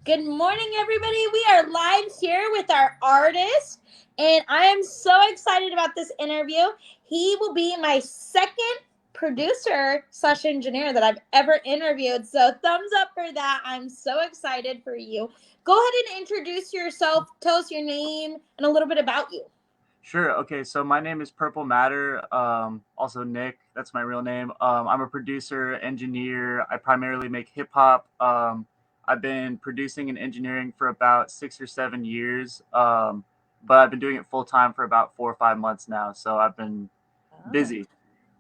Good morning, everybody. We are live here with our artist, and I am so excited about this interview. He will be my second producer slash engineer that I've ever interviewed. So, thumbs up for that. I'm so excited for you. Go ahead and introduce yourself, tell us your name, and a little bit about you. Sure. Okay. So my name is Purple Matter. Also Nick. That's my real name. I'm a producer, engineer. I primarily make hip hop. I've been producing and engineering for about 6 or 7 years. But I've been doing it full time for about 4 or 5 months now. So I've been Oh. busy.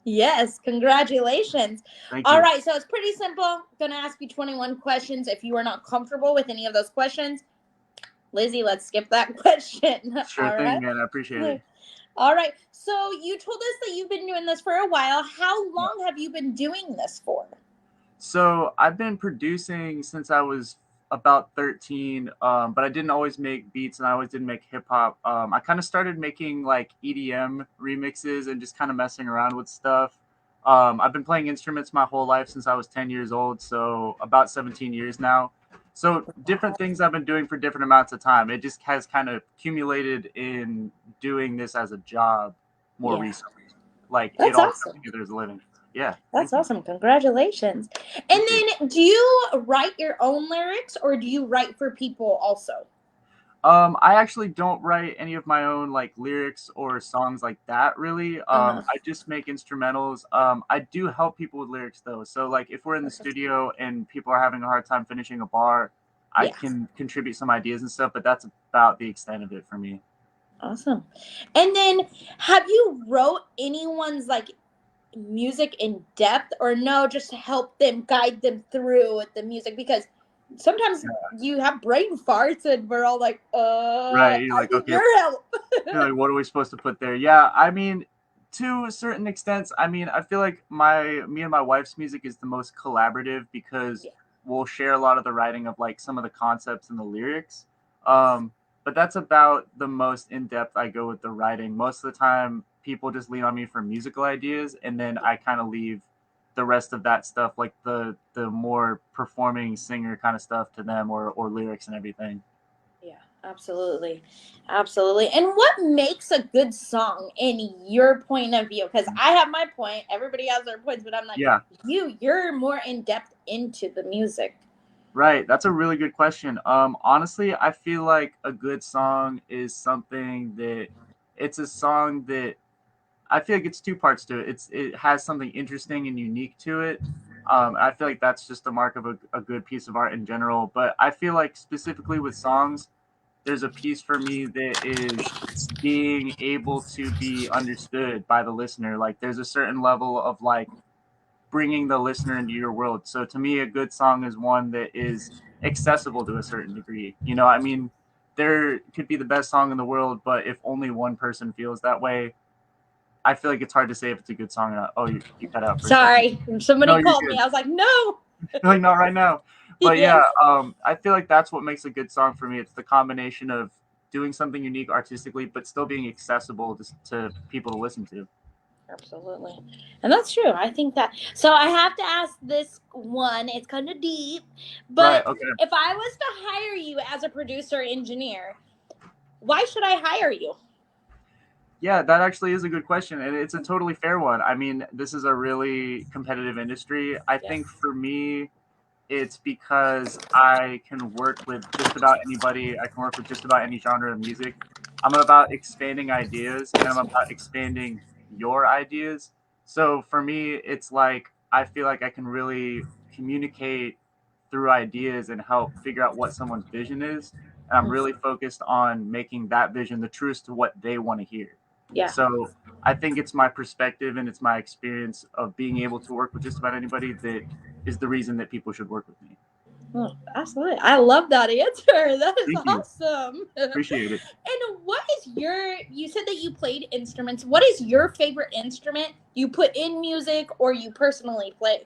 Yes, congratulations. Thank All you. right, so it's pretty simple. I'm going to ask you 21 questions. If you are not comfortable with any of those questions, Lizzy, let's skip that question. Sure All thing, right. man. I appreciate it. All right. So you told us that you've been doing this for a while. How long have you been doing this for? So I've been producing since I was about 13, but I didn't always make beats and I always didn't make hip hop. I kind of started making like EDM remixes and just kind of messing around with stuff. I've been playing instruments my whole life since I was 10 years old, so about 17 years now. So different things I've been doing for different amounts of time. It just has kind of accumulated in doing this as a job more Yeah, recently. Like it that's all comes awesome. together as a living. Yeah, That's thank you. awesome. Congratulations. And Thank you. then do you write your own lyrics or do you write for people also? I actually don't write any of my own like lyrics or songs like that really. Uh-huh. I just make instrumentals. I do help people with lyrics though. So like if we're in the That's awesome. studio and people are having a hard time finishing a bar, I Yeah. can contribute some ideas and stuff, but that's about the extent of it for me. Awesome. And then have you wrote anyone's like music in depth or no, just to help them guide them through the music? Because sometimes you have brain farts and we're all like, Right. You're I like, need okay, your help. you're like, what are we supposed to put there? Yeah, I mean, to a certain extent, I mean, I feel like me and my wife's music is the most collaborative because Yeah. we'll share a lot of the writing of like some of the concepts and the lyrics. Um, but that's about the most in depth I go with the writing. Most of the time, people just lean on me for musical ideas, and then I kind of leave the rest of that stuff, like the more performing singer kind of stuff, to them or lyrics and everything. Yeah, absolutely. Absolutely. And what makes a good song in your point of view? Because I have my point, everybody has their points, but I'm like, Yeah. you're more in depth into the music. Right, that's a really good question. Honestly, I feel like a good song is something that it's a song that I feel like it's two parts to it. It has something interesting and unique to it. I feel like that's just the mark of a good piece of art in general. But I feel like specifically with songs, there's a piece for me that is being able to be understood by the listener. Like there's a certain level of like bringing the listener into your world. So to me, a good song is one that is accessible to a certain degree. You know, I mean, there could be the best song in the world, but if only one person feels that way, I feel like it's hard to say if it's a good song or not. Oh, you cut out for a second. Sorry, No, somebody you're called me. good. I was like, no. Like not right now. But yeah, Yes. I feel like that's what makes a good song for me. It's the combination of doing something unique artistically, but still being accessible to people to listen to. Absolutely. And that's true. I think that. So I have to ask this one. It's kind of deep. Right. But Okay. if I was to hire you as a producer engineer, why should I hire you? Yeah, that actually is a good question, and it's a totally fair one. I mean, this is a really competitive industry. I Yes. think for me, it's because I can work with just about anybody. I can work with just about any genre of music. I'm about expanding ideas, and I'm about expanding your ideas. So for me, it's like I feel like I can really communicate through ideas and help figure out what someone's vision is. And I'm really focused on making that vision the truest to what they want to hear. Yeah. So I think it's my perspective and it's my experience of being able to work with just about anybody that is the reason that people should work with me. Oh, absolutely. I love that answer. That is Thank you. awesome. Appreciate it. And what is you said that you played instruments. What is your favorite instrument you put in music or you personally play?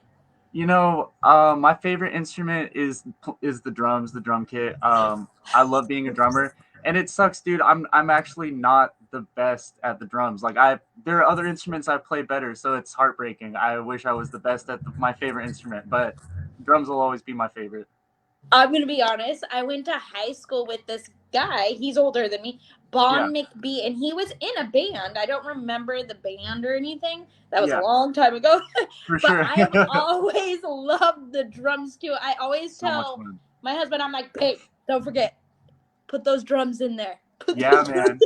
You know, my favorite instrument is the drums, the drum kit. I love being a drummer, and it sucks, dude. I'm actually not the best at the drums. Like there are other instruments I play better, so it's heartbreaking. I wish I was the best at my favorite instrument, but drums will always be my favorite. I'm going to be honest. I went to high school with this guy. He's older than me, Yeah, Bon McBee, and he was in a band. I don't remember the band or anything. That was a yeah, long time ago. for But sure. I have always loved the drums too. I always So much tell fun. my husband, I'm like, babe, don't forget, put those drums in there. Put Yeah, those man.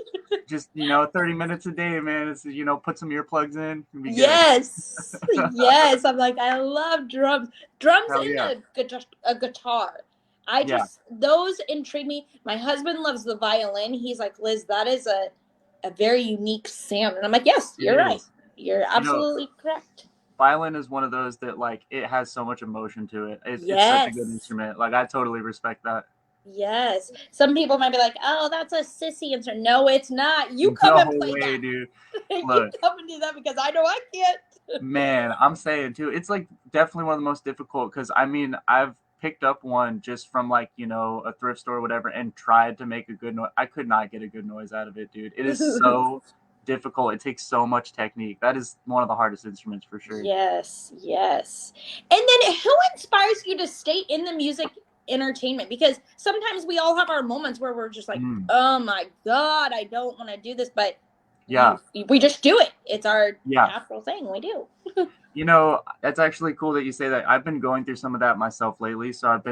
Just 30 minutes a day, man. It's put some earplugs in and be good. Yes, yes. I'm like, I love drums, drums Hell yeah, and a guitar. I yeah. just those intrigue me. My husband loves the violin. He's like, Liz, that is a very unique sound, and I'm like, yes, It you're right. is. You're You know, absolutely correct. violin is one of those that like it has so much emotion to it. It's such a good Yes, instrument. Like I totally respect that. yes. Some people might be like, oh, that's a sissy instrument. No, it's not. You come No and play way, that. dude. You Look, come and do that because I know I can't. man, I'm saying too, it's like definitely one of the most difficult because I mean, I've picked up one just from like, a thrift store or whatever and tried to make a good noise. I could not get a good noise out of it, dude. It is so difficult. It takes so much technique. That is one of the hardest instruments for sure. Yes, yes. And then who inspires you to stay in the music entertainment? Because sometimes we all have our moments where we're just like, Mm, oh my God, I don't want to do this, but yeah, we just do it. It's our yeah. natural thing. We do. That's actually cool that you say that. I've been going through some of that myself lately, so I've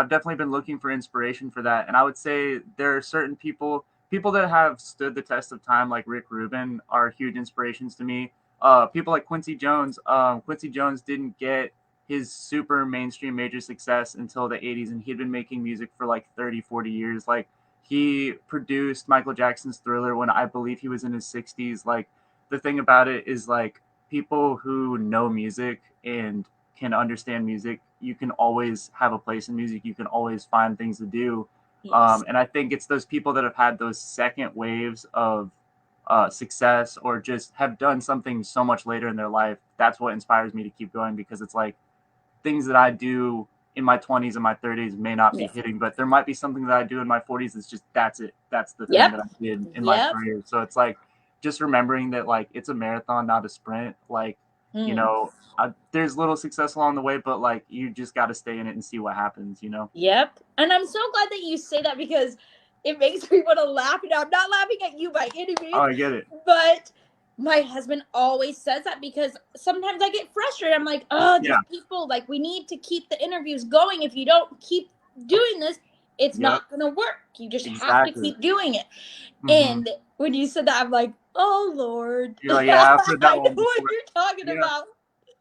definitely been looking for inspiration for that. And I would say there are certain people that have stood the test of time, like Rick Rubin, are huge inspirations to me. People like Quincy Jones. Quincy Jones didn't get his super mainstream major success until the 80s, and he'd been making music for like 30, 40 years. Like he produced Michael Jackson's Thriller when I believe he was in his 60s. Like the thing about it is like people who know music and can understand music, you can always have a place in music. You can always find things to do. Yes. And I think it's those people that have had those second waves of success or just have done something so much later in their life. That's what inspires me to keep going because it's like things that I do in my 20s and my 30s may not be Yeah. hitting, but there might be something that I do in my 40s that's just that's it. That's the thing Yep. that I did in my Yep. career. So it's like just remembering that like it's a marathon, not a sprint. Like, you Mm. know, there's little success along the way, but like you just got to stay in it and see what happens. Yep. And I'm so glad that you say that because it makes me want to laugh. Now, I'm not laughing at you by any Oh, means, I get it. but my husband always says that because sometimes I get frustrated. I'm like, oh, these Yeah. people, like, we need to keep the interviews going. If you don't keep doing this, it's Yep. not going to work. You just have to Exactly. keep doing it. Hmm. And when you said that, I'm like, oh, Lord. You're like, yeah, I've heard that I know one what before. you're talking Yeah. about.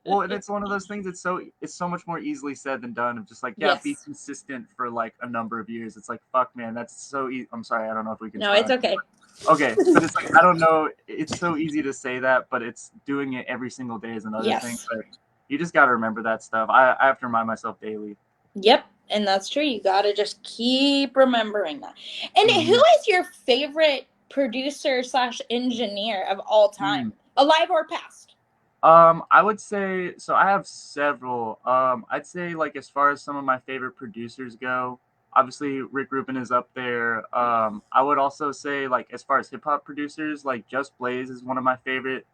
Well, and it's one of those things. It's so much more easily said than done. Of just like, yeah, be Yes. consistent for like a number of years. It's like, fuck, man, that's so. I'm sorry, I don't know if we can No, swear it's on it. okay. Okay, but it's like I don't know. It's so easy to say that, but it's doing it every single day is another thing. Yes. But you just got to remember that stuff. I have to remind myself daily. Yep, and that's true. You got to just keep remembering that. And who Hmm. is your favorite producer slash engineer of all time, alive or past? I would say so. I have several. I'd say like as far as some of my favorite producers go, obviously Rick Rubin is up there. I would also say like as far as hip hop producers, like Just Blaze is one of my favorite.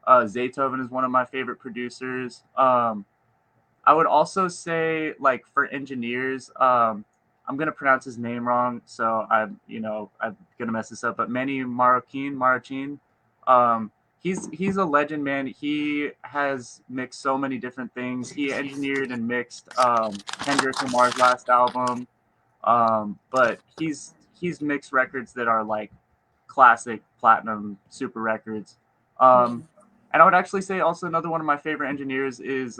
Zaytoven is one of my favorite producers. I would also say like for engineers, I'm gonna pronounce his name wrong, so I'm gonna mess this up. But Manny Marroquin, um, he's a legend, man. He has mixed so many different things. He engineered and mixed Kendrick Lamar's last album, but he's mixed records that are like classic platinum super records. Um, and I would actually say also another one of my favorite engineers is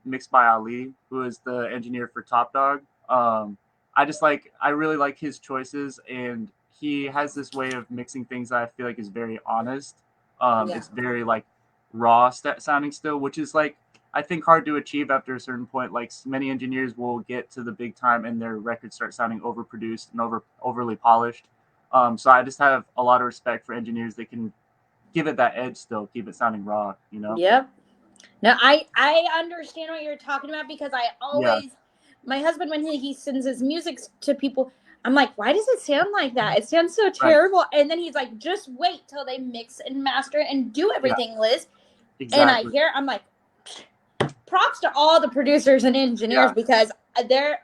Mixed by Ali, who is the engineer for Top Dog. I really like his choices, and he has this way of mixing things that I feel like is very honest. Yeah. It's very like raw sounding still, which is like I think hard to achieve after a certain point. Like many engineers will get to the big time and their records start sounding overproduced and overly polished. So I just have a lot of respect for engineers that can give it that edge still, keep it sounding raw. Yep. No, I understand what you're talking about because I Yeah, always my husband when he sends his music to people, I'm like, why does it sound like that? It sounds so right. terrible. And then he's like, just wait till they mix and master and do Yeah, everything, Liz. And I exactly. hear, I'm like, props to all the producers and engineers Yeah, because they're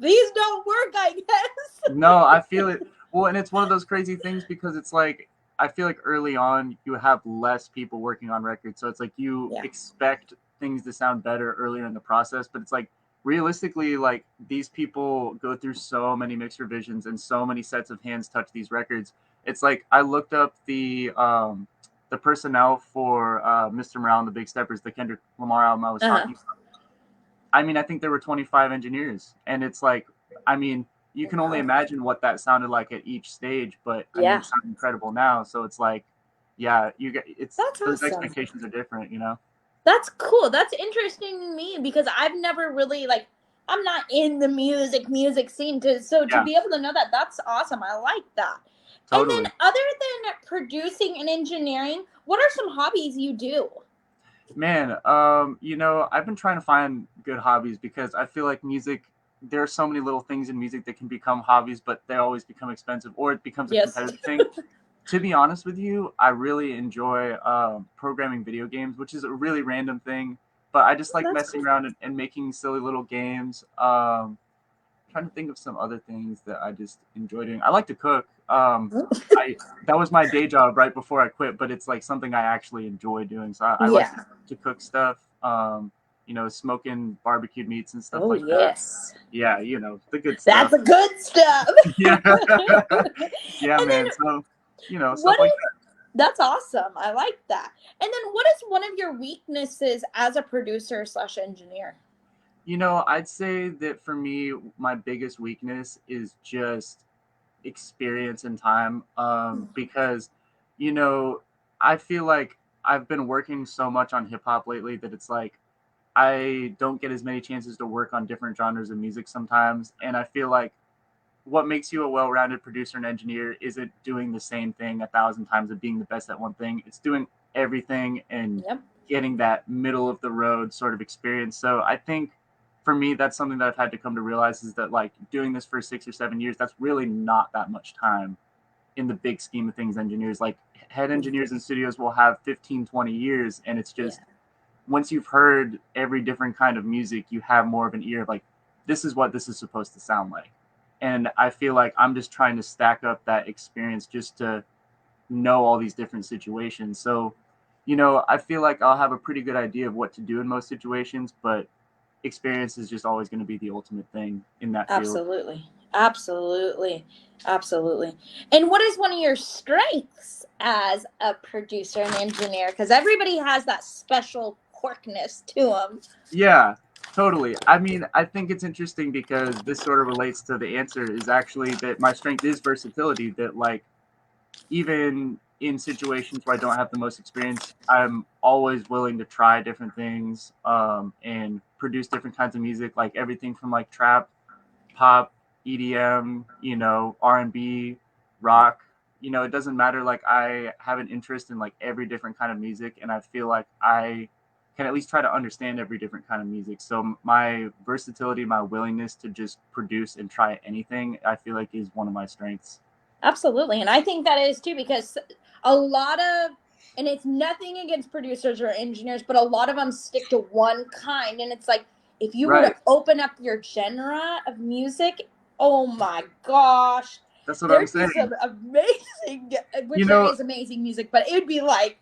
these don't work, I guess. No, I feel it. Well, and it's one of those crazy things because it's like I feel like early on you have less people working on records, so it's like you Yeah. expect things to sound better earlier in the process, but it's like realistically, like these people go through so many mixed revisions and so many sets of hands touch these records. It's like I looked up the personnel for Mr. Morale and the Big Steppers, the Kendrick Lamar album I was Uh-huh. talking about. I mean, I think there were 25 engineers, and it's like, I mean, you can only Wow. imagine what that sounded like at each stage, but I mean, Yeah. it sounds incredible now. So it's like, yeah, you get it's That's those awesome. expectations are different, you know. That's cool. That's interesting to me because I've never really like I'm not in the music scene to so to Yeah, be able to know that that's awesome. I like that. And totally. then other than producing and engineering, what are some hobbies you do? Man, I've been trying to find good hobbies because I feel like music. There are so many little things in music that can become hobbies, but they always become expensive, or it becomes a Yes. competitive thing. To be honest with you, I really enjoy programming video games, which is a really random thing, but I just like That's messing cool. around and making silly little games. Trying to think of some other things that I just enjoy doing. I like to cook. I That was my day job right before I quit, but it's like something I actually enjoy doing. So I like Yeah. to cook stuff. Smoking barbecued meats and stuff Oh like that. yes. Yeah, the good That's stuff. the good stuff. Yeah, And yeah, man. then So what stuff like is that's awesome. I like that. And then what is one of your weaknesses as a producer slash engineer? I'd say that for me, my biggest weakness is just experience and time. Because, you know, I feel like I've been working so much on hip hop lately that it's like I don't get as many chances to work on different genres of music sometimes. And I feel like what makes you a well-rounded producer and engineer isn't doing the same thing a thousand times of being the best at one thing. It's doing everything and Yep. getting that middle of the road sort of experience. So I think for me, that's something that I've had to come to realize is that like doing this for 6 or 7 years, that's really not that much time in the big scheme of things. Engineers like head engineers in studios will have 15, 20 years. And it's Yeah. just, once you've heard every different kind of music, you have more of an ear of like, this is what this is supposed to sound like. And I feel like I'm just trying to stack up that experience just to know all these different situations. So, I feel like I'll have a pretty good idea of what to do in most situations, but experience is just always going to be the ultimate thing in that field. Absolutely. Absolutely. Absolutely. And what is one of your strengths as a producer and engineer? Because everybody has that special quirkness to them. Yeah, totally. I mean, I think it's interesting because this sort of relates to the answer is actually that my strength is versatility, that like even in situations where I don't have the most experience, I'm always willing to try different things and produce different kinds of music, like everything from like trap, pop, EDM, R&B, rock. It doesn't matter. Like I have an interest in like every different kind of music, and I feel like I can at least try to understand every different kind of music. So my versatility, my willingness to just produce and try anything, I feel like is one of my strengths. Absolutely. And I think that is too, because a lot of, and it's nothing against producers or engineers, but a lot of them stick to one kind. And it's like, if you were to Right. open up your genre of music, oh my gosh, That's what I'm there'd be saying. some amazing, You which there know, is amazing music, but it would be like,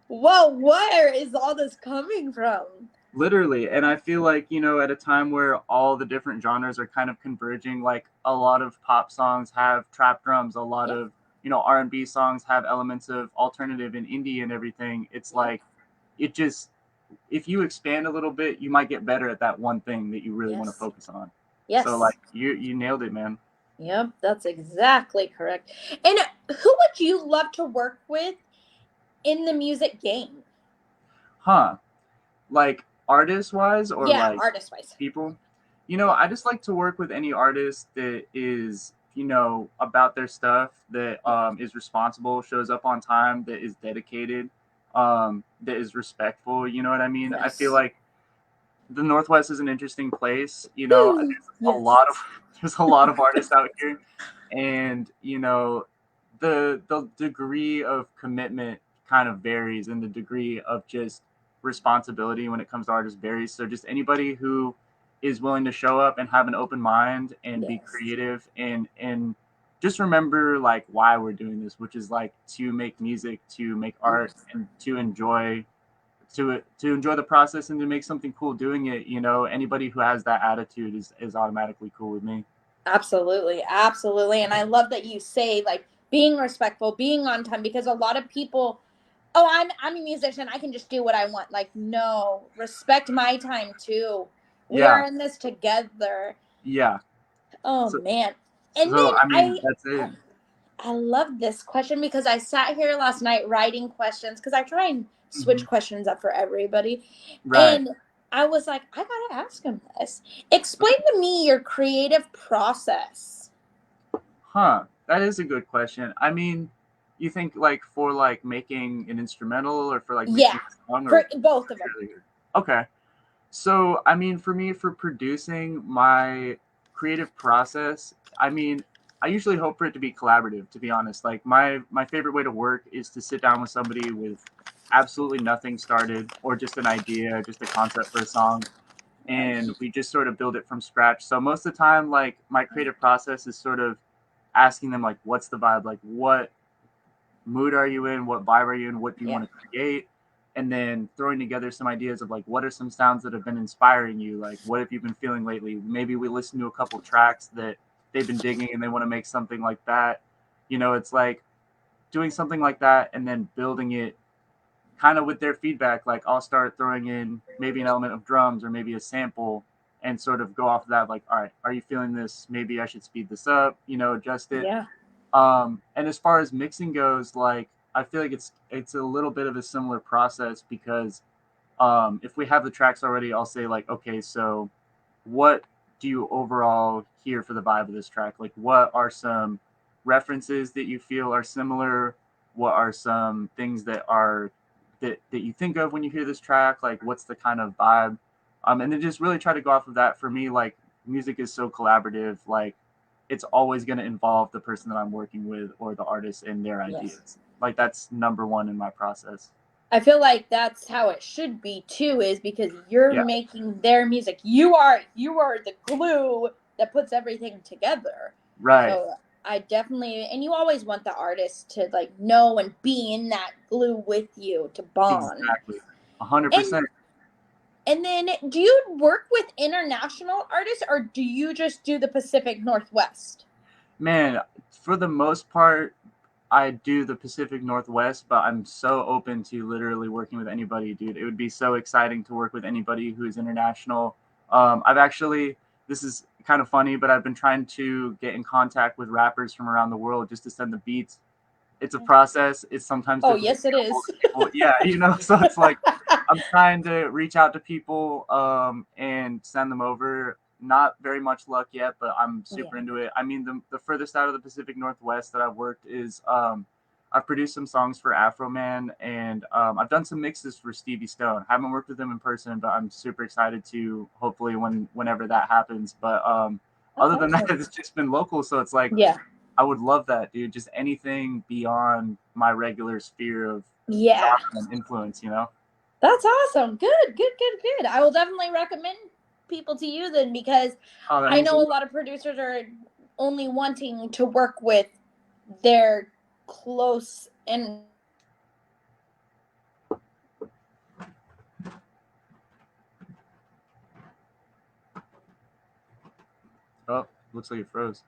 whoa, where is all this coming from? Literally, and I feel like, at a time where all the different genres are kind of converging, like a lot of pop songs have trap drums, a lot Yep, of, R&B songs have elements of alternative and indie and everything. It's yep, like it just if you expand a little bit, you might get better at that one thing that you really want to yes, focus on. So like yes. you nailed it, man. Yep, that's exactly correct. And who would you love to work with in the music game? Huh. Like artist wise or Yeah, like artist wise. people? Yeah. I just like to work with any artist that is, about their stuff, that Yeah. is responsible, shows up on time, that is dedicated, that is respectful. You know what I mean? I feel Yes. like the Northwest is an interesting place. There's a Yes. lot of there's a lot of artists out here, and the degree of commitment kind of varies, and the degree of just responsibility when it comes to artists varies. So just anybody who is willing to show up and have an open mind and be Yes. creative and just remember like why we're doing this, which is like to make music, to make art, Yes. and to enjoy the process and to make something cool doing it. Anybody who has that attitude is automatically cool with me. Absolutely, absolutely. And I love that you say like being respectful, being on time, because a lot of people, oh, I'm a musician, I can just do what I want. Like, no, respect my time too. We Yeah, are in this together. yeah. Oh So, man. And so then I mean, that's it. I love this question because I sat here last night writing questions because I try and Hmm. switch questions up for everybody. Right. And I was like, I gotta ask him this. Explain to me your creative process. Huh. That is a good question. I mean, you think like for like making an instrumental or for like Yeah, making a song or for both of them. really? Okay. So, I mean, for me, for producing my creative process, I mean, I usually hope for it to be collaborative, to be honest. Like my favorite way to work is to sit down with somebody with absolutely nothing started or just an idea, just a concept for a song, and Nice. we just sort of build it from scratch. So most of the time, like my creative process is sort of asking them like what's the vibe, like what mood are you in, what vibe are you in, what do you Yeah. want to create, and then throwing together some ideas of like what are some sounds that have been inspiring you, like what have you been feeling lately. Maybe we listen to a couple tracks that they've been digging and they want to make something like that. It's like doing something like that and then building it kind of with their feedback. Like I'll start throwing in maybe an element of drums or maybe a sample and sort of go off of that, like, all right, are you feeling this? Maybe I should speed this up, adjust it. Yeah. And as far as mixing goes, like I feel like it's a little bit of a similar process because if we have the tracks already, I'll say like, okay, so what do you overall hear for the vibe of this track? Like, what are some references that you feel are similar? What are some things that you think of when you hear this track? Like, what's the kind of vibe? And then just really try to go off of that. For me, like, music is so collaborative. Like, it's always going to involve the person that I'm working with or the artist and their Yes. ideas. Like, that's number one in my process. I feel like that's how it should be too, is because you're Yeah. making their music. You are the glue that puts everything together. Right. So I definitely, and you always want the artist to like know and be in that glue with you to bond. Exactly. 100%. And and then do you work with international artists or do you just do the Pacific Northwest? Man, for the most part, I do the Pacific Northwest, but I'm so open to literally working with anybody, dude. It would be so exciting to work with anybody who's international. I've actually, this is kind of funny, but I've been trying to get in contact with rappers from around the world just to send the beats. It's a process. It's sometimes Oh, difficult yes to it get a hold is. of people. Yeah, so it's like I'm trying to reach out to people and send them over. Not very much luck yet, but I'm super Yeah. into it. I mean, the furthest out of the Pacific Northwest that I've worked is I've produced some songs for Afro Man, and I've done some mixes for Stevie Stone. Haven't worked with him in person, but I'm super excited to hopefully whenever that happens. But That's other than that, awesome. it's just been local, so it's like Yeah. I would love that, dude. Just anything beyond my regular sphere of Yeah. genre and influence. That's awesome. Good, good, good, good. I will definitely recommend people to you then because Oh, that I means a know a lot. lot of producers are only wanting to work with their close and Oh, looks like it froze.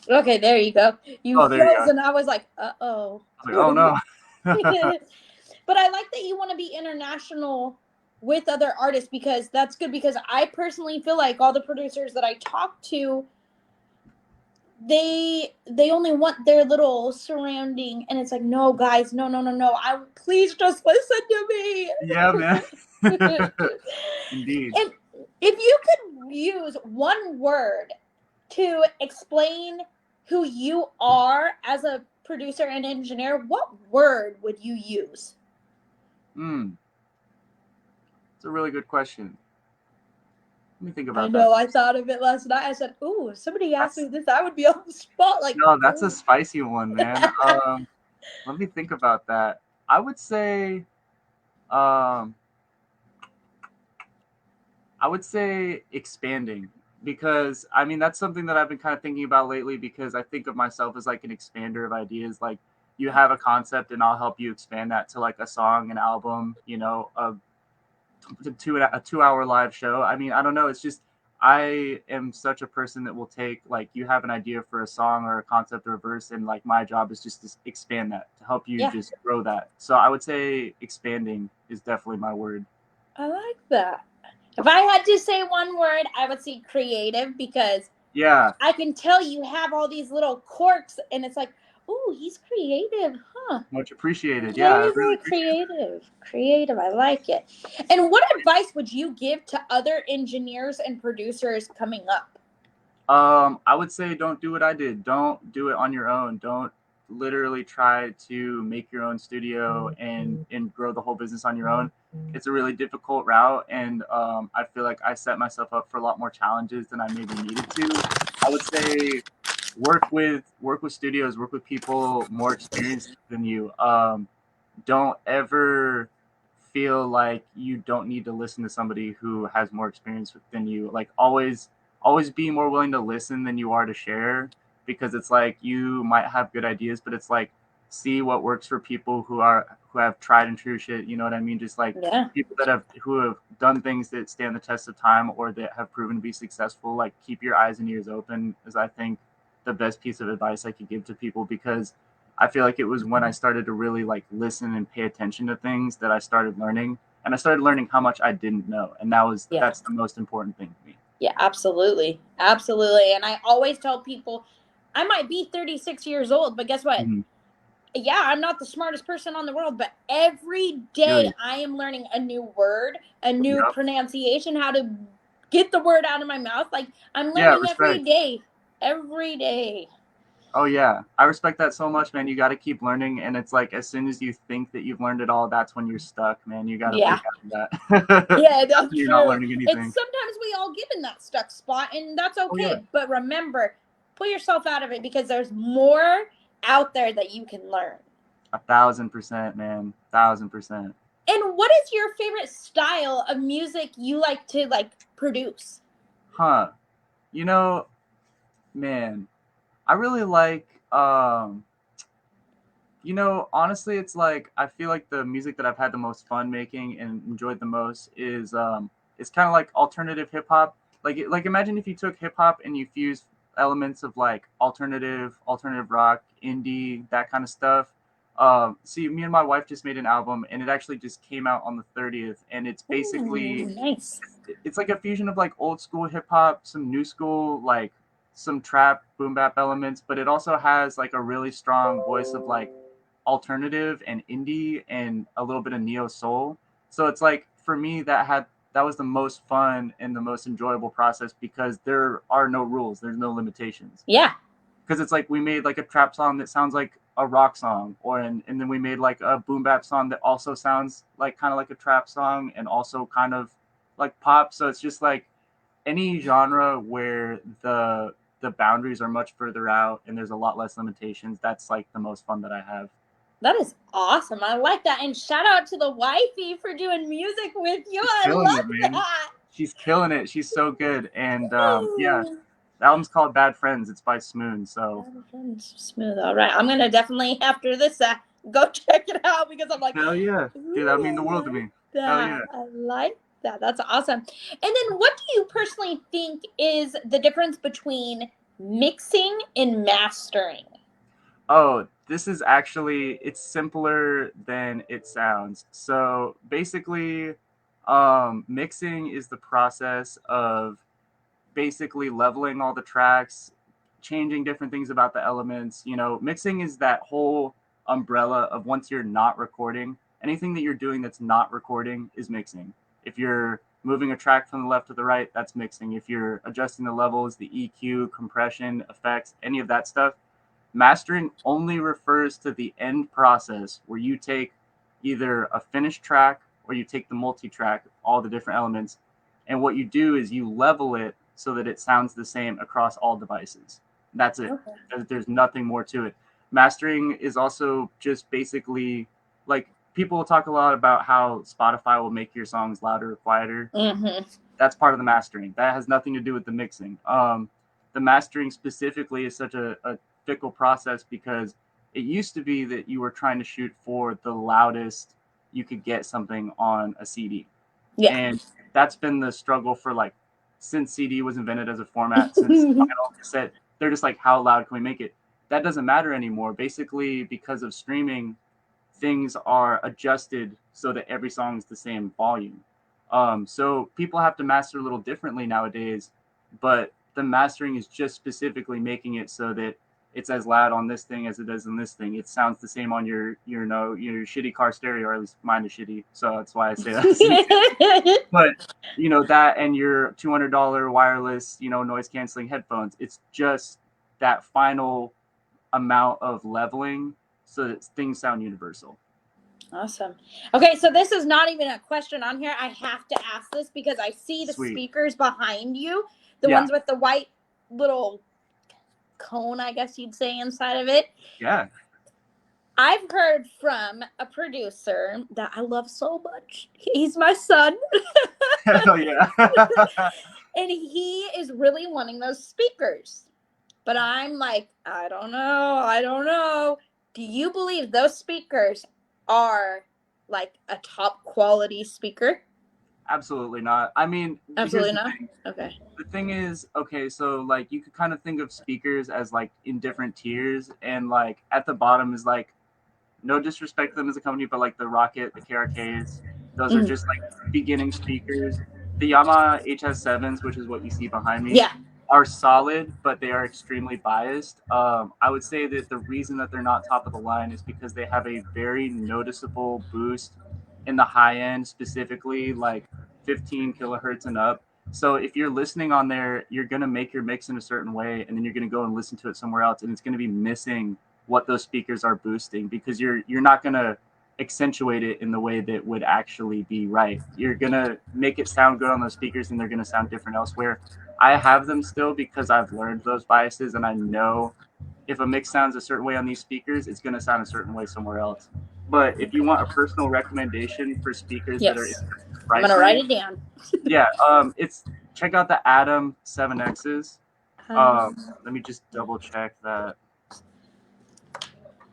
okay, there you go. You Oh, there you go. froze and I was like, uh-oh. I was like, oh no. But I like that you want to be international with other artists because that's good because I personally feel like all the producers that I talk to they only want their little surrounding and it's like no guys no no no no I please just listen to me. Yeah, man. And Indeed. if you could use one word to explain who you are as a producer and engineer, what word would you use? Hmm. It's a really good question. Let me think I about that. know I thought of it last night. I said, ooh, if somebody asked me That's this, I would be on the spot like, no, that's a ooh. spicy one, man. Let me think about that. I would say Um, I would say expanding, because I mean that's something that I've been kind of thinking about lately, because I think of myself as like an expander of ideas. Like, you have a concept and I'll help you expand that to like a song, an album, a 2 hour live show. I mean, I don't know. It's just, I am such a person that will take, like, you have an idea for a song or a concept or a verse, and like my job is just to expand that, to help you Yeah, just grow that. So I would say expanding is definitely my word. I like that. If I had to say one word, I would say creative, because Yeah, I can tell you have all these little quirks, and it's like, ooh, he's creative, huh? much appreciated. Yeah, I Very, really very appreciate it. creative. Creative. I like it. And what advice would you give to other engineers and producers coming up? I would say don't do what I did. Don't do it on your own. Don't literally try to make your own studio and grow the whole business on your own. It's a really difficult route, and I feel like I set myself up for a lot more challenges than I maybe needed to. I would say work with studios, work with people more experienced than you. Don't ever feel like you don't need to listen to somebody who has more experience than you. Like, always be more willing to listen than you are to share, because it's like you might have good ideas, but it's like, see what works for people who have tried and true shit, you know what I mean? Just like Yeah. people who have done things that stand the test of time or that have proven to be successful. Like, keep your eyes and ears open is, I think, the best piece of advice I could give to people, because I feel like it was when I started to really like listen and pay attention to things that I started learning, and I started learning how much I didn't know, and Yeah. that's the most important thing to me. Yeah, absolutely. Absolutely. And I always tell people I might be 36 years old, but guess what? Mm-hmm. Yeah, I'm not the smartest person on the world, but every day Really? I am learning a new word, a new Yep. pronunciation, how to get the word out of my mouth. Like, I'm Yeah. learning every Respect. day. Every day. Oh yeah, I respect that so much, man. You got to keep learning, and it's like as soon as you think that you've learned it all, that's when you're stuck, man. You got to Yeah. break out of that. Yeah, That's that's when you're not true. learning It's anything. sometimes we all get in that stuck spot, and that's Oh yeah, okay. But remember, pull yourself out of it, because there's more out there that you can learn. 1,000%, man. 1,000%. And what is your favorite style of music you like to like produce? Huh? You know, man, I really like honestly, it's like I feel like the music that I've had the most fun making and enjoyed the most is it's kind of like alternative hip hop. Like imagine if you took hip hop and you fused elements of like alternative rock, indie, that kind of stuff. See, me and my wife just made an album, and it actually just came out on the 30th, and it's Ooh, basically nice. it's like a fusion of like old school hip hop, some new school, like some trap boom bap elements, but it also has like a really strong voice of like alternative and indie and a little bit of neo soul. So it's like for me that was the most fun and the most enjoyable process, because there are no rules, there's no limitations. Yeah, Because it's like we made like a trap song that sounds like a rock song, and then we made like a boom bap song that also sounds like kind of like a trap song and also kind of like pop. So it's just like any genre where the boundaries are much further out and there's a lot less limitations. That's like the most fun that I have. that is awesome. I like that. And shout out to the wifey for doing music with you. She's I killing it, love man. that. She's killing it. She's so good. And yeah, Ooh. the album's called Bad Friends. It's by Smoon. So Smooth. All right. I'm going to definitely, after this, go check it out, because I'm like, hell yeah, dude, that would ooh, mean the I world to like me. Hell yeah. that. I like that. That's awesome. And then what do you personally think is the difference between mixing and mastering? Oh, this is actually it's simpler than it sounds. So basically, mixing is the process of basically leveling all the tracks, changing different things about the elements. Mixing is that whole umbrella of once you're not recording, anything that you're doing that's not recording is mixing. If you're moving a track from the left to the right, that's mixing. If you're adjusting the levels, the EQ, compression, effects, any of that stuff, mastering only refers to the end process where you take either a finished track or you take the multi-track, all the different elements, and what you do is you level it so that it sounds the same across all devices. That's it. Okay. There's nothing more to it. Mastering is also just basically like people will talk a lot about how Spotify will make your songs louder or quieter. Mm-hmm. That's part of the mastering. That has nothing to do with the mixing. The mastering specifically is such a fickle process because it used to be that you were trying to shoot for the loudest you could get something on a CD. Yeah. And that's been the struggle for like since CD was invented as a format, since vinyl cassette, they're just like, how loud can we make it? That doesn't matter anymore. Basically, because of streaming, things are adjusted so that every song is the same volume. So people have to master a little differently nowadays, but the mastering is just specifically making it so that it's as loud on this thing as it is on this thing. It sounds the same on your shitty car stereo, or at least mine is shitty. So that's why I say that as an example. But that and your $200 wireless, noise canceling headphones. It's just that final amount of leveling so that things sound universal. Awesome. Okay, so this is not even a question on here. I have to ask this because I see the Sweet. speakers behind you, the Yeah. ones with the white little cone, I guess you'd say, inside of it. Yeah. I've heard from a producer that I love so much. He's my son. Hell yeah. And he is really wanting those speakers. But I'm like, I don't know. Do you believe those speakers are like a top quality speaker? Absolutely not. I mean, here's Absolutely the not. thing. Okay. The thing is, okay, so like you could kind of think of speakers as like in different tiers, and like at the bottom is like, no disrespect to them as a company, but like the Rocket, the KRKs, those are just like beginning speakers. The Yamaha HS7s, which is what you see behind me, Yeah. are solid, but they are extremely biased. I would say that the reason that they're not top of the line is because they have a very noticeable boost in the high end, specifically like 15 kilohertz and up. So if you're listening on there, you're gonna make your mix in a certain way, and then you're gonna go and listen to it somewhere else, and it's gonna be missing what those speakers are boosting because you're not gonna accentuate it in the way that would actually be right. You're gonna make it sound good on those speakers, and they're gonna sound different elsewhere. I have them still because I've learned those biases, and I know if a mix sounds a certain way on these speakers, it's gonna sound a certain way somewhere else. But if you want a personal recommendation for speakers that are in Yes. the I'm price gonna write range, it down. yeah, it's check out the Atom 7Xs. Um, Let me just double check that.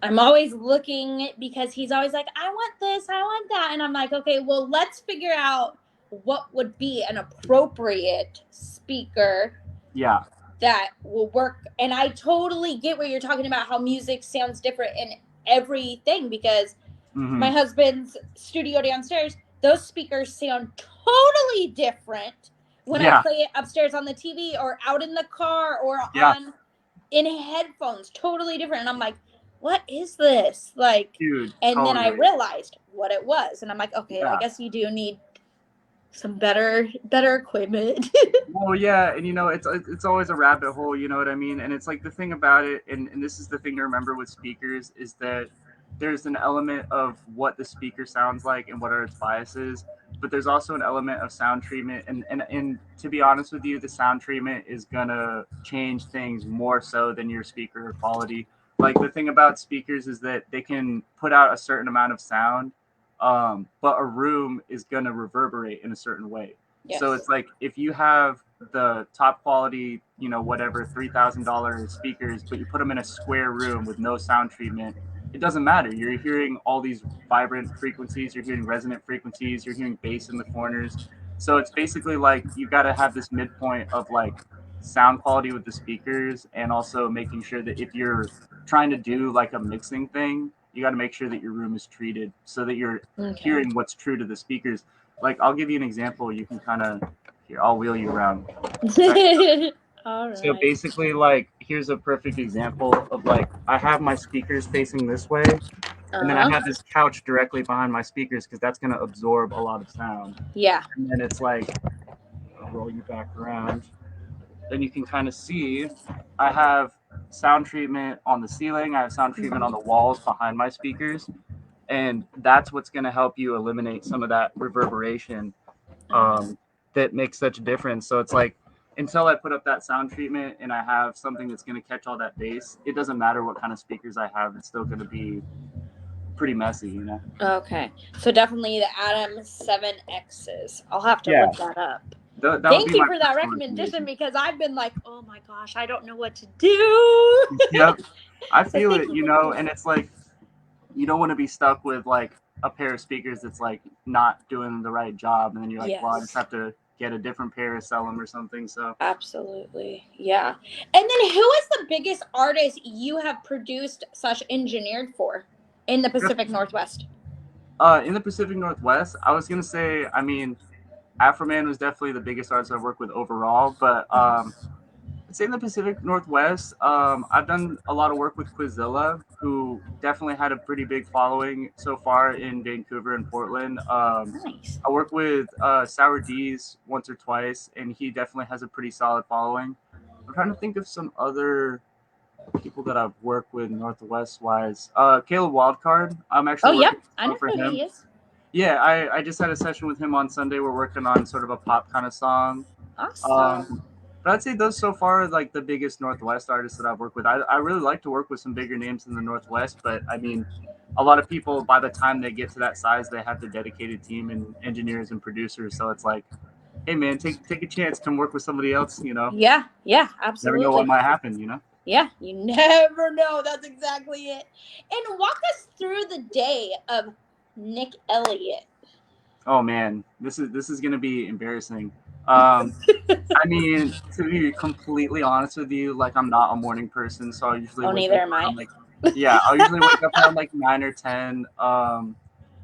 I'm always looking because he's always like, I want this, I want that. And I'm like, okay, well, let's figure out what would be an appropriate speaker Yeah. that will work. And I totally get what you're talking about, how music sounds different in everything, because Mm-hmm. my husband's studio downstairs, those speakers sound totally different when I Yeah. play it upstairs on the TV or out in the car or Yeah. on in headphones, totally different. And I'm like, what is this? Like, Dude, and then I totally. realized what it was. And I'm like, okay, I Yeah. guess you do need some better equipment. Well, yeah, and it's always a rabbit hole, you know what I mean? And it's like the thing about it, and this is the thing to remember with speakers, is that there's an element of what the speaker sounds like and what are its biases, but there's also an element of sound treatment, and to be honest with you, the sound treatment is gonna change things more so than your speaker quality. Like the thing about speakers is that they can put out a certain amount of sound, but a room is gonna reverberate in a certain way. So Yes. it's like if you have the top quality, whatever $3,000 speakers, but you put them in a square room with no sound treatment, it doesn't matter. You're hearing all these vibrant frequencies, you're hearing resonant frequencies, you're hearing bass in the corners. So it's basically like you got to have this midpoint of like sound quality with the speakers, and also making sure that if you're trying to do like a mixing thing, you got to make sure that your room is treated so that you're Okay. hearing what's true to the speakers. Like I'll give you an example. You can kind of here. I'll wheel you around. All So right. basically, like here's a perfect example of like I have my speakers facing this way, and then I Uh-huh. have this couch directly behind my speakers because that's gonna absorb a lot of sound. Yeah. And then it's like I'll roll you back around. Then you can kind of see I have sound treatment on the ceiling. I have sound treatment on the walls behind my speakers, and that's what's going to help you eliminate some of that reverberation that makes such a difference. So it's like until I put up that sound treatment and I have something that's going to catch all that bass, it doesn't matter what kind of speakers I have. It's still going to be pretty messy, you know. Okay. So definitely the Atom 7Xs. I'll have to Yeah, look that up. that would be Thank you my for that personal recommendation recommendation. because I've been like, oh my gosh, I don't know what to do. Yep, I So feel thank it, you you for know, letting me and know. it's like you don't want to be stuck with like a pair of speakers that's like not doing the right job, and then you're like, well, I just Yes, have to get a different pair, sell them or something. So absolutely. Yeah. And then who is the biggest artist you have produced slash engineered for in the Pacific Northwest? in the Pacific Northwest, I was gonna say, I mean, Afroman was definitely the biggest artist I've worked with overall, but I'd say in the Pacific Northwest, I've done a lot of work with Quizilla, who definitely had a pretty big following so far in Vancouver and Portland. Nice. I work with Sour D's once or twice, and he definitely has a pretty solid following. I'm trying to think of some other people that I've worked with Northwest wise. Caleb Wildcard, I'm Oh, actually yep. working I a know song for who him. he is. Yeah, I just had a session with him on Sunday. We're working on sort of a pop kind of song. Um, Awesome. but I'd say those so far are like the biggest Northwest artists that I've worked with. I really like to work with some bigger names in the Northwest, but I mean, a lot of people by the time they get to that size, they have their dedicated team and engineers and producers. So it's like, hey man, take a chance, come work with somebody else. You know, Yeah, yeah, never know what absolutely. might happen. You know. Yeah, you never know. That's exactly it. And walk us through the day of Nick Elliott. Oh man, this is gonna be embarrassing. Um, I mean, to be completely honest with you, like I'm not a morning person, so I usually Oh, wake neither up am I. around like, yeah, I'll usually wake up around like 9 or 10.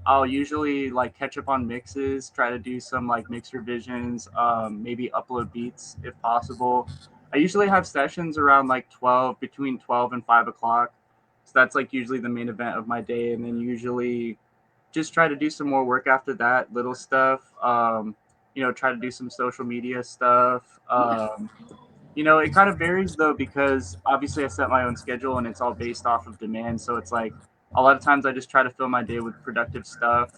I'll usually like catch up on mixes, try to do some like mix revisions, maybe upload beats if possible. I usually have sessions around like 12, between 12 and 5 o'clock. So that's like usually the main event of my day, and then usually just try to do some more work after that, little stuff. Try to do some social media stuff. Yeah, It kind of varies though because obviously I set my own schedule and it's all based off of demand. So it's like a lot of times I just try to fill my day with productive stuff.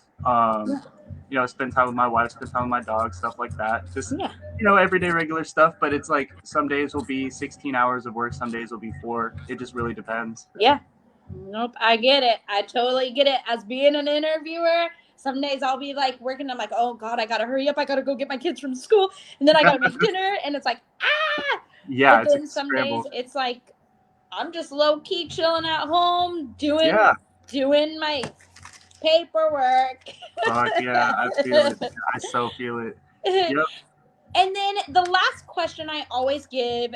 yeah, Spend time with my wife, spend time with my dog, stuff like that. Just yeah, everyday regular stuff. But it's like some days will be 16 hours of work, some days will be 4. It just really depends. yeah. Nope, I get it. I totally get it. As being an interviewer, some days I'll be like working. I'm like, oh God, I gotta hurry up. I gotta go get my kids from school, and then I gotta make dinner, and it's like, ah. Yeah, But it's a then some days scramble. it's like I'm just low key chilling at home, Yeah. doing my paperwork. Fuck yeah, I feel it. I so feel it. Yep. And then the last question I always give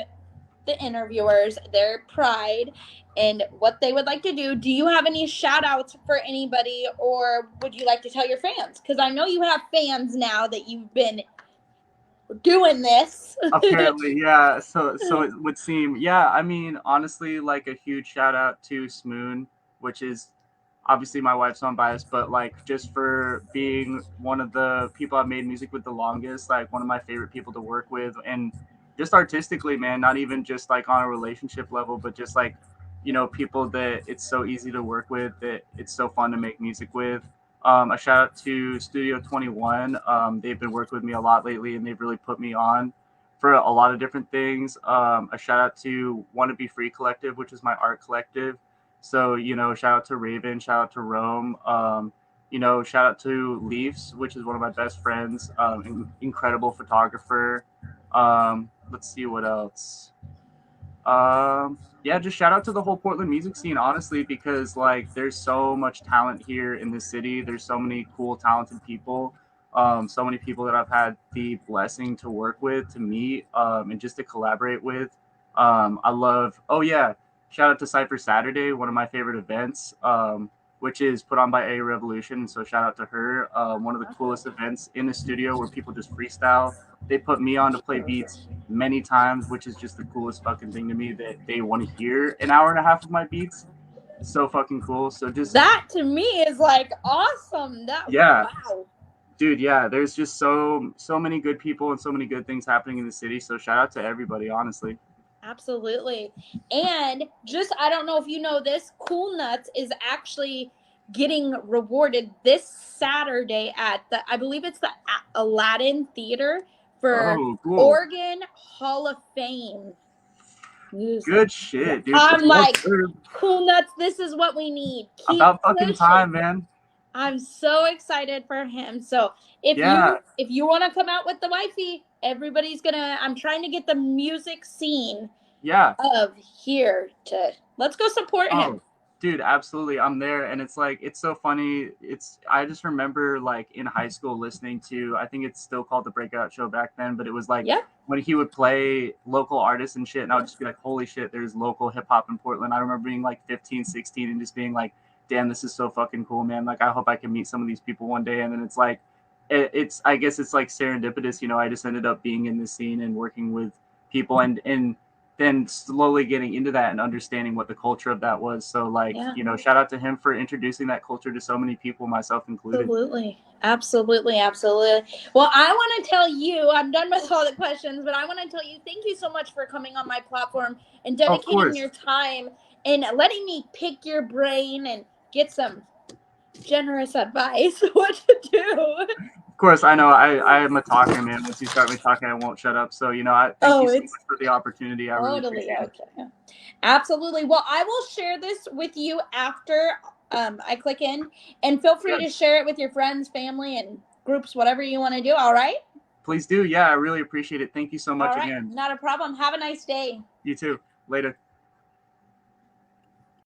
the interviewers their pride and what they would like to do. Do you have any shout outs for anybody, or would you like to tell your fans? Because I know you have fans now that you've been doing this. Apparently, yeah. So it would seem, yeah. I mean, honestly, like a huge shout out to Smoon, which is obviously my wife's unbiased, but like just for being one of the people I've made music with the longest, like one of my favorite people to work with, and just artistically, man. Not even just like on a relationship level, but just like people that it's so easy to work with, that it's so fun to make music with. A shout out to Studio 21. They've been working with me a lot lately, and they've really put me on for a lot of different things. A shout out to Want to Be Free Collective, which is my art collective. So, shout out to Raven, shout out to Rome, shout out to Leafs, which is one of my best friends, incredible photographer. Let's see what else. Yeah, just shout out to the whole Portland music scene, honestly, because like there's so much talent here in the city. There's so many cool, talented people. So many people that I've had the blessing to work with, to meet, and just to collaborate with. I love. Oh yeah, shout out to Cypher Saturday, one of my favorite events, which is put on by A Revolution. So shout out to her. One of the coolest events in the studio where people just freestyle. They put me on to play beats many times, which is just the coolest fucking thing to me, that they want to hear an hour and a half of my beats. So fucking cool. So just, That to me is like awesome. That, yeah, wow. dude, yeah. There's just so many good people and so many good things happening in the city. So shout out to everybody, honestly. Absolutely. And just, I don't know if you know this, Cool Nuts is actually getting rewarded this Saturday at I believe it's the Aladdin Theater for Oh, cool. Oregon Hall of Fame. Good shit, dude. I'm Well like, served. cool nuts. This is what we need. Keep About fucking pushing. time, man. I'm so excited for him. So Yeah, if you want to come out with the wifey, everybody's gonna. I'm trying to get the music scene yeah. of here to let's go support him. Oh, dude, absolutely. I'm there, and it's like it's so funny. I just remember like in high school listening to, I think it's still called the Breakout Show back then, but it was like Yep. when he would play local artists and shit, and I would just be like, holy shit, there's local hip hop in Portland. I remember being like 15, 16 and just being like, damn, this is so fucking cool, man. Like I hope I can meet some of these people one day. And then it's like it's I guess it's like serendipitous, you know, I just ended up being in the scene and working with people and then slowly getting into that and understanding what the culture of that was. So like, Yeah. you know, shout out to him for introducing that culture to so many people, myself included. Absolutely. Absolutely. Absolutely. Well, I want to tell you, I'm done with all the questions, but I want to tell you, thank you so much for coming on my platform and Of dedicating course. your time and letting me pick your brain and get some generous advice what to do. Of course, I know I am a talker, man. Once you start me talking, I won't shut up. So, you know, I thank you Oh, so it's much for the opportunity. I really totally appreciate it. okay. Absolutely. Well, I will share this with you after I click in, and feel free Yeah, to share it with your friends, family, and groups, whatever you want to do. All right. please do. Yeah, I really appreciate it. Thank you so All much right. again. Not a problem. Have a nice day. You too. Later.